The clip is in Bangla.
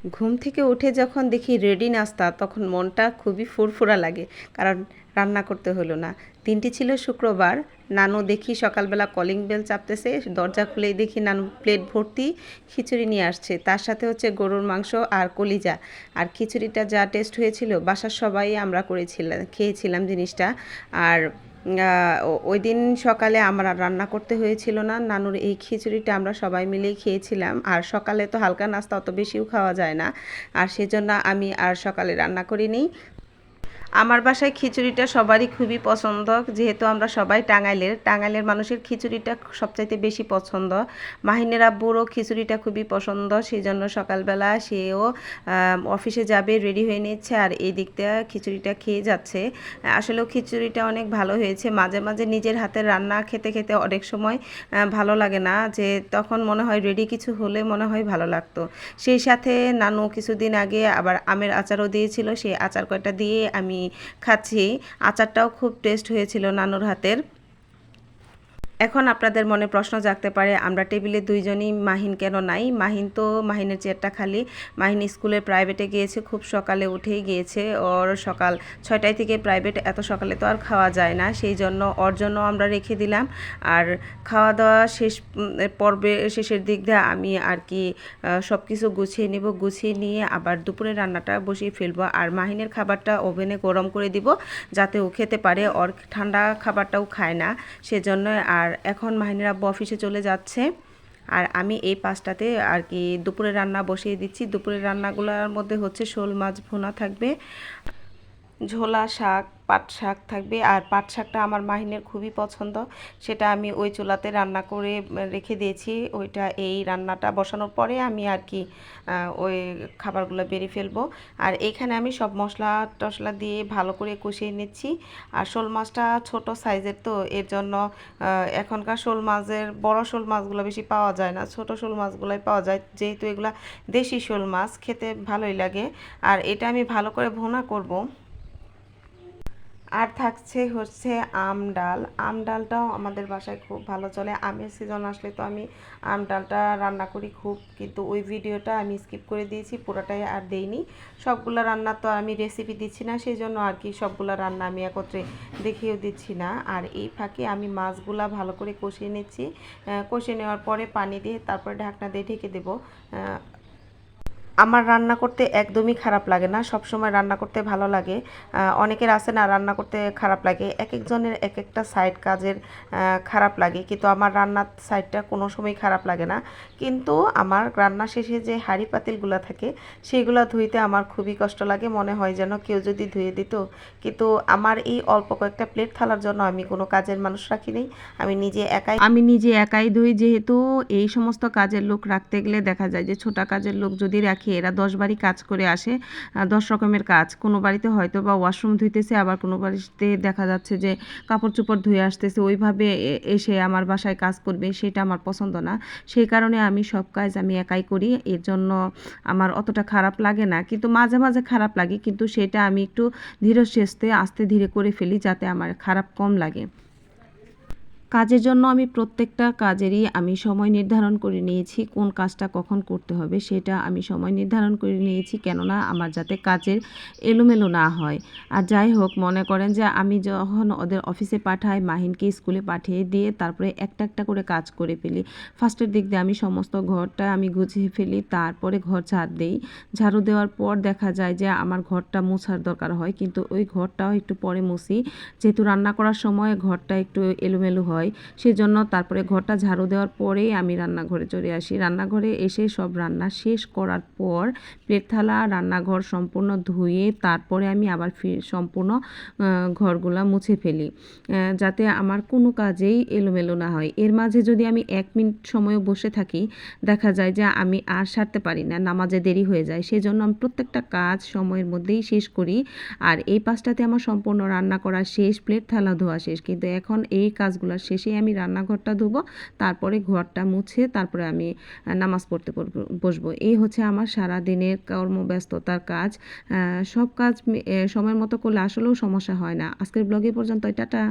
ঘুম থেকে উঠে যখন দেখি রেডি নাস্তা তখন মনটা খুবই ফুরফুরা লাগে, কারণ রান্না করতে হলো না। দিনটি ছিল শুক্রবার। নানু দেখি সকালবেলা কলিং বেল চাপতেছে, দরজা খুলেই দেখি নানু প্লেট ভর্তি খিচুড়ি নিয়ে আসছে, তার সাথে হচ্ছে গরুর মাংস আর কলিজা। আর খিচুড়িটা যা টেস্ট হয়েছিল, বাসার সবাই আমরা খেয়েছিলাম জিনিসটা। আর ওই দিন সকালে আমার আর রান্না করতে হয়েছিল না, নানুর এই খিচুড়িটা আমরা সবাই মিলেই খেয়েছিলাম। আর সকালে তো হালকা নাস্তা অত বেশিও খাওয়া যায় না, আর সেজন্য আমি আর সকালে রান্না করিনি। আমার বাসায় খিচুড়িটা সবারই খুবই পছন্দ, যেহেতু আমরা সবাই টাঙ্গাইলের মানুষের খিচুড়িটা সবচাইতে বেশি পছন্দ। মাহিনের আব্বুরও খিচুড়িটা খুবই পছন্দ, সেই জন্য সকালবেলা সেও অফিসে যাবে, রেডি হয়ে নিচ্ছে আর এই দিকটা খিচুড়িটা খেয়ে যাচ্ছে। আসলেও খিচুড়িটা অনেক ভালো হয়েছে। মাঝে মাঝে নিজের হাতের রান্না খেতে খেতে অনেক সময় ভালো লাগে না, যে তখন মনে হয় রেডি কিছু হলে মনে হয় ভালো লাগতো। সেই সাথে নানু কিছুদিন আগে আবার আমের আচারও দিয়েছিল, সেই আচার কয়টা দিয়ে আমি খাচ্ছি। আচারটাও খুব টেস্ট হয়েছিল নানুর হাতের। এখন আপনাদের মনে প্রশ্ন জাগতে পারে, আমরা টেবিলে দুইজনই, মাহিন কেন নাই? মাহিনের চেয়ারটা খালি। মাহিন স্কুলে প্রাইভেটে গিয়েছে, খুব সকালে উঠেই গিয়েছে। ওর সকাল 6টায় থেকে প্রাইভেট, এত সকালে তো আর খাওয়া যায় না, সেই জন্য ওর জন্য আমরা রেখে দিলাম। আর খাওয়া দাওয়া শেষের দিক দিয়ে আমি আর কি সব কিছু গুছিয়ে নিয়ে আবার দুপুরে রান্নাটা বসিয়ে ফেলবো। আর মাহিনের খাবারটা ওভেনে গরম করে দিব, যাতে ও খেতে পারে। ওর ঠান্ডা খাবারটাও খায় না, সেজন্য। আর এখন মাহিনের আব্বু অফিসে চলে যাচ্ছে, আর আমি এই 5টাতে আর কি দুপুরে রান্না বসিয়ে দিচ্ছি। দুপুরের রান্নাগুলোর মধ্যে হচ্ছে শোল মাছ ভুনা থাকবে, ঝোলা শাক, পাট শাক থাকবে। আর পাট শাকটা আমার মাহিনের খুবই পছন্দ, সেটা আমি ওই চুলাতে রান্না করে রেখে দিয়েছি। ওইটা এই রান্নাটা বসানোর পরে আমি আর কি ওই খাবারগুলো বেড়ে ফেলবো। আর এইখানে আমি সব মশলা টশলা দিয়ে ভালো করে কষিয়ে নিচ্ছি। আর শোল মাছটা ছোট সাইজের, তো এর জন্য এখনকার বড় শোল মাছগুলো বেশি পাওয়া যায় না, ছোট শোল মাছগুলোই পাওয়া যায়, যেহেতু এগুলা দেশি শোল মাছ, খেতে ভালোই লাগে। আর এটা আমি ভালো করে ভুনা করব। আর থাকছে হচ্ছে আম ডালটাও আমাদের বাসায় খুব ভালো চলে। আমের সিজন আসলে তো আমি আম ডালটা রান্না করি খুব, কিন্তু ওই ভিডিওটা আমি স্কিপ করে দিয়েছি, পুরোটাই আর দেইনি। সবগুলো রান্না তো আমি রেসিপি দিচ্ছি না, সেই জন্য আর কি সবগুলো রান্না আমি একত্রে দেখিয়েও দিচ্ছি না। আর এই ফাঁকে আমি মাছগুলা ভালো করে কষিয়ে নিচ্ছি। কষিয়ে নেওয়ার পরে পানি দিয়ে তারপরে ঢাকনা দিয়ে ঢেকে দেবো। আমার রান্না করতে একদমই খারাপ লাগে না, সব সময় রান্না করতে ভালো লাগে। অনেকের আছে না, রান্না করতে খারাপ লাগে, এক একজনের এক একটা সাইড কাজের খারাপ লাগে, কিন্তু আমার রান্নার সাইডটা কোনো সময় খারাপ লাগে না। কিন্তু আমার রান্না শেষে যে হাঁড়ি পাতিলগুলো থাকে, সেইগুলো ধুইতে আমার খুবই কষ্ট লাগে, মনে হয় যেন কেউ যদি ধুয়ে দিত। কিন্তু আমার এই অল্প কয়েকটা প্লেট থালার জন্য আমি কোনো কাজের মানুষ রাখি নেই, আমি নিজে একাই ধুই। যেহেতু এই সমস্ত কাজের লোক রাখতে গেলে দেখা যায় যে ছোটা কাজের লোক যদি রাখি, এরা 10 বাড়ি কাজ করে আসে, 10 রকমের কাজ। কোনো বাড়িতে হয়তো বা ওয়াশরুম ধুইতেছে, আবার কোনো বাড়িতে দেখা যাচ্ছে যে কাপড় চোপড় ধুয়ে আসতেছে, ওইভাবে এসে আমার বাসায় কাজ করবে, সেটা আমার পছন্দ না। সেই কারণে আমি সব কাজ আমি একাই করি, এর জন্য আমার অতটা খারাপ লাগে না। কিন্তু মাঝে মাঝে খারাপ লাগে, কিন্তু সেটা আমি একটু ধীরে আস্তে ধীরে করে ফেলি, যাতে আমার খারাপ কম লাগে। কাজের জন্য আমি প্রত্যেকটা কাজেরই আমি সময় নির্ধারণ করে নিয়েছি, কোন কাজটা কখন করতে হবে সেটা আমি সময় নির্ধারণ করে নিয়েছি, কেননা আমার যাতে কাজের এলোমেলো না হয়। আর যাই হোক, মনে করেন যে আমি যখন ওদের অফিসে পাঠাই, মাহিনকে স্কুলে পাঠিয়ে দিয়ে তারপরে একটা একটা করে কাজ করে ফেলি। ফার্স্টের দিক দিয়ে আমি সমস্ত ঘরটা আমি গুছিয়ে ফেলি, তারপরে ঘর ঝাড় দিই। ঝাড়ু দেওয়ার পর দেখা যায় যে আমার ঘরটা মোছার দরকার হয়, কিন্তু ওই ঘরটাও একটু পরে মুছি, যেহেতু রান্না করার সময় ঘরটা একটু এলোমেলো হয়। সেজন্য তারপরে ঘরটা ঝাড়ু দেওয়ার পরেই আমি রান্নাঘরে চলে আসি। রান্নাঘরে এসে সব রান্না শেষ করার পর প্লেট থালা রান্নাঘর সম্পূর্ণ ধুয়ে তারপরে আমি আবার সম্পূর্ণ ঘরগুলা মুছে ফেলি, যাতে আমার কোনো কাজেই এলোমেলো না হয়। এর মাঝে যদি আমি 1 মিনিট সময়ও বসে থাকি, দেখা যায় যে আমি আর সারতে পারি না, নামাজে দেরি হয়ে যায়। সেজন্য আমি প্রত্যেকটা কাজ সময়ের মধ্যেই শেষ করি। আর এই 5টাতে আমার সম্পূর্ণ রান্না করা শেষ, প্লেট থালা ধোয়া শেষ। কিন্তু এখন এই কাজগুলোর শেষেই আমি রান্নাঘরটা ধুবো, তারপরে ঘরটা মুছে তারপরে আমি নামাজ পড়তে বসবো। এই হচ্ছে আমার সারা দিনের কর্মব্যস্ততার কাজ। সব কাজ সময়ের মতো করলে আসলেও সমস্যা হয় না। আজকের ব্লগে পর্যন্ত, টাটা।